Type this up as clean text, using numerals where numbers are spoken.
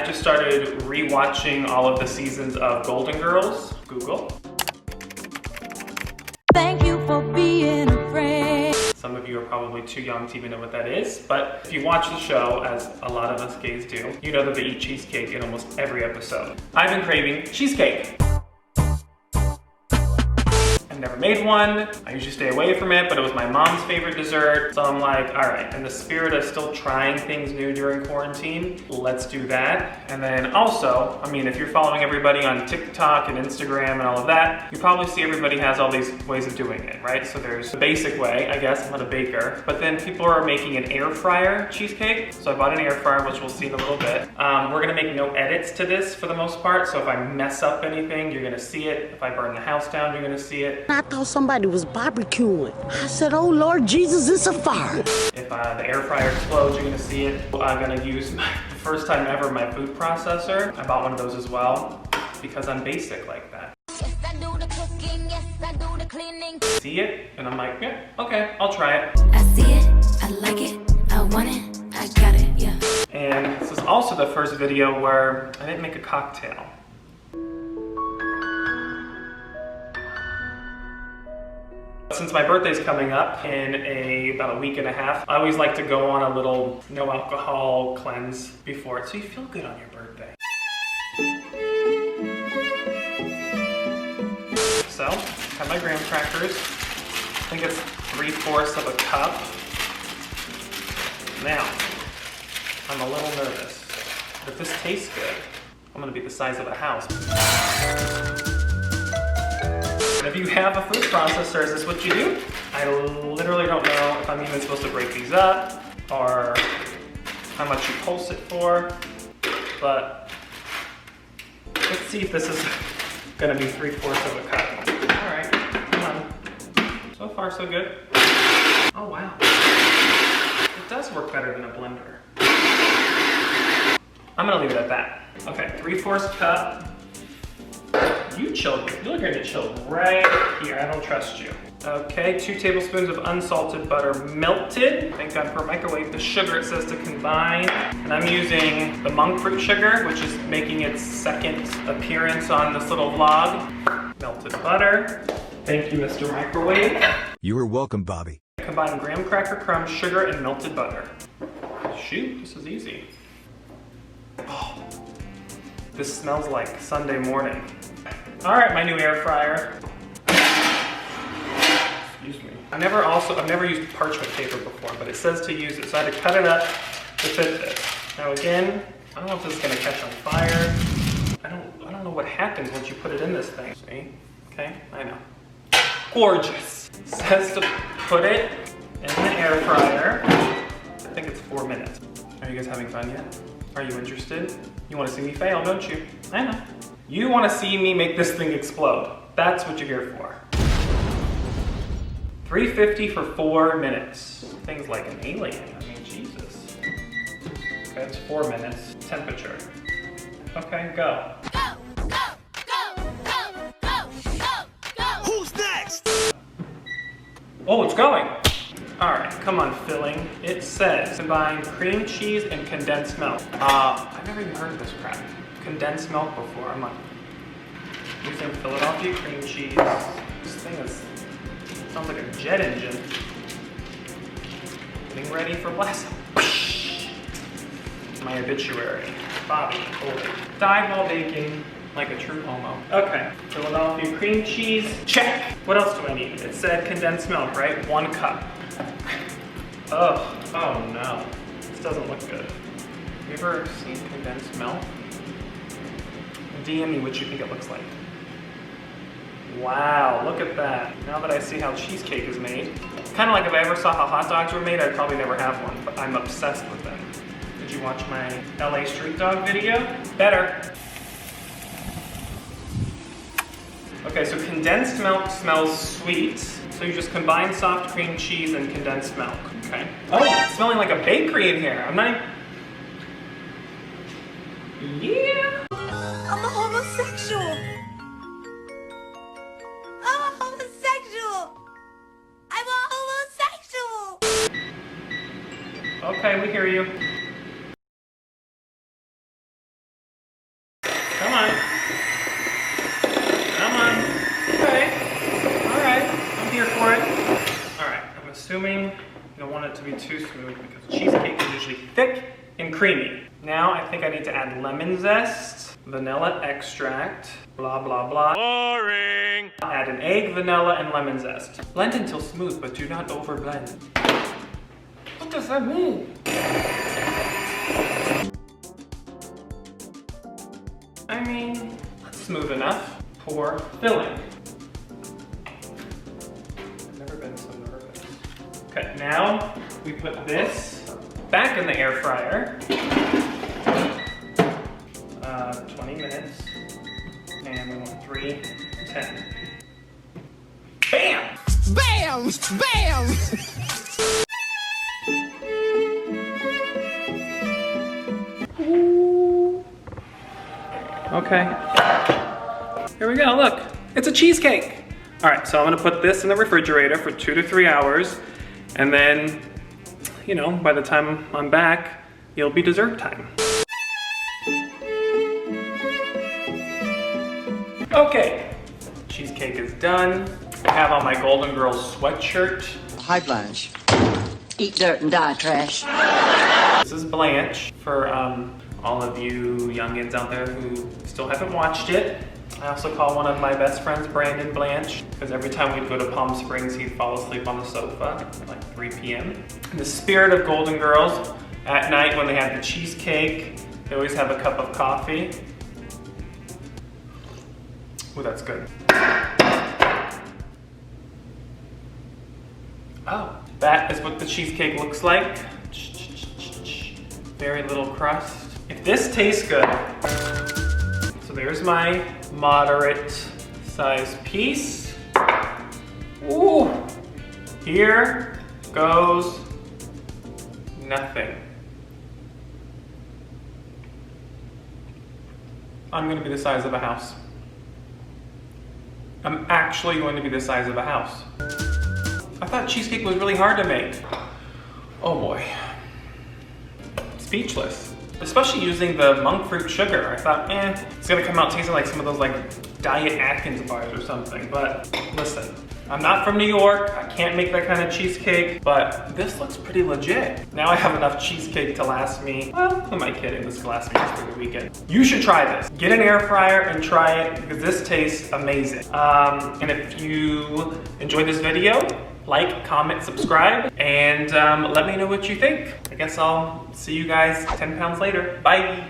just started rewatching all of the seasons of Golden Girls. Google. Thank you for being a friend. Some of you are probably too young to even know what that is, but if you watch the show, as a lot of us gays do, you know that they eat cheesecake in almost every episode. I've been craving cheesecake. I've never made one. I usually stay away from it, but it was my mom's favorite dessert. So I'm like, all right, in the spirit of still trying things new during quarantine, let's do that. And then also, I mean, if you're following everybody on TikTok and Instagram and all of that, you probably see everybody has all these ways of doing it, right? So there's the basic way, I guess, I'm not a baker, but then people are making an air fryer cheesecake. So I bought an air fryer, which we'll see in a little bit. We're gonna make no edits to this for the most part. So if I mess up anything, you're gonna see it. If I burn the house down, you're gonna see it. I thought somebody was barbecuing. I said, oh Lord Jesus, it's a fire. If the air fryer explodes, you're gonna see it. I'm gonna use the first time ever my food processor. I bought one of those as well because I'm basic like that. Yes, I do the cooking. Yes, I do the cleaning. See it, and I'm like, yeah, okay, I'll try it. I see it, I like it, I want it, I got it, yeah. And this is also the first video where I didn't make a cocktail. Since my birthday's coming up in about a week and a half, I always like to go on a little no alcohol cleanse before it, so you feel good on your birthday. So, have my graham crackers. I think it's 3/4 of a cup. Now, I'm a little nervous. If this tastes good, I'm gonna be the size of a house. If you have a food processor, is this what you do? I literally don't know if I'm even supposed to break these up or how much you pulse it for, but let's see if this is gonna be 3/4 of a cup. All right, come on. So far, so good. Oh, wow. It does work better than a blender. I'm gonna leave it at that. Okay, 3/4 cup. You're gonna chill right here. I don't trust you. Okay, 2 tablespoons of unsalted butter melted. Thank God for a microwave. The sugar, it says to combine. And I'm using the monk fruit sugar, which is making its second appearance on this little vlog. Melted butter. Thank you, Mr. Microwave. You are welcome, Bobby. Combine graham cracker crumbs, sugar, and melted butter. Shoot, this is easy. Oh, this smells like Sunday morning. All right, my new air fryer. Excuse me. I've never used parchment paper before, but it says to use it, so I had to cut it up to fit this. Now again, I don't know if this is gonna catch on fire. I don't know what happens once you put it in this thing. See? Okay, I know. Gorgeous. It says to put it in the air fryer. I think it's 4 minutes. Are you guys having fun yet? Are you interested? You wanna see me fail, don't you? I know. You want to see me make this thing explode. That's what you're here for. 350 for 4 minutes. Things like an alien. I mean, Jesus. Okay, it's 4 minutes. Temperature. Okay, go. Go, go, go, go, go, go, go. Who's next? Oh, it's going. All right, come on, filling. It says combine cream cheese and condensed milk. I've never even heard of this crap. Condensed milk before. I'm like, using Philadelphia cream cheese. This thing sounds like a jet engine. Getting ready for blast. My obituary. Bobby died while baking like a true homo. Okay, Philadelphia cream cheese, check. What else do I need? It said condensed milk, right? 1 cup. Oh no, this doesn't look good. Have you ever seen condensed milk? DM me what you think it looks like. Wow, look at that. Now that I see how cheesecake is made, kind of like if I ever saw how hot dogs were made, I'd probably never have one, but I'm obsessed with them. Did you watch my LA street dog video? Better. Okay, so condensed milk smells sweet. So you just combine soft cream cheese and condensed milk, okay? Oh, it's smelling like a bakery in here. I'm not even... Yeah. I'm a homosexual. I'm a homosexual. I'm a homosexual. Okay, we hear you. Come on. Come on. Okay. All right. I'm here for it. All right. I'm assuming you don't want it to be too smooth because cheesecake is usually thick and creamy. Now I think I need to add lemon zest, vanilla extract, blah, blah, blah. Boring. Add an egg, vanilla, and lemon zest. Blend until smooth, but do not over blend. What does that mean? I mean, that's smooth enough. Pour filling. I've never been so nervous. Okay, now we put this back in the air fryer. 20 minutes. And we want 310. Bam! Bam! Bam! Okay. Here we go, look. It's a cheesecake. All right, so I'm gonna put this in the refrigerator for 2 to 3 hours. And then, you know, by the time I'm back, it'll be dessert time. Okay, cheesecake is done. I have on my Golden Girls sweatshirt. Hi, Blanche. Eat dirt and die, trash. This is Blanche for all of you youngins out there who still haven't watched it. I also call one of my best friends Brandon Blanche because every time we'd go to Palm Springs, he'd fall asleep on the sofa at like 3 p.m. In the spirit of Golden Girls, at night when they have the cheesecake, they always have a cup of coffee. Ooh, that's good. Oh, that is what the cheesecake looks like. Very little crust. If this tastes good, so there's my moderate size piece. Ooh, here goes nothing. I'm gonna be the size of a house. I'm actually going to be the size of a house. I thought cheesecake was really hard to make. Oh boy. Speechless. Especially using the monk fruit sugar. I thought, it's gonna come out tasting like some of those like Diet Atkins bars or something. But listen, I'm not from New York. I can't make that kind of cheesecake, but this looks pretty legit. Now I have enough cheesecake to last me, well, who am I kidding? This will last me just for the weekend. You should try this. Get an air fryer and try it because this tastes amazing. And if you enjoyed this video, like, comment, subscribe, and let me know what you think. I guess I'll see you guys 10 pounds later. Bye.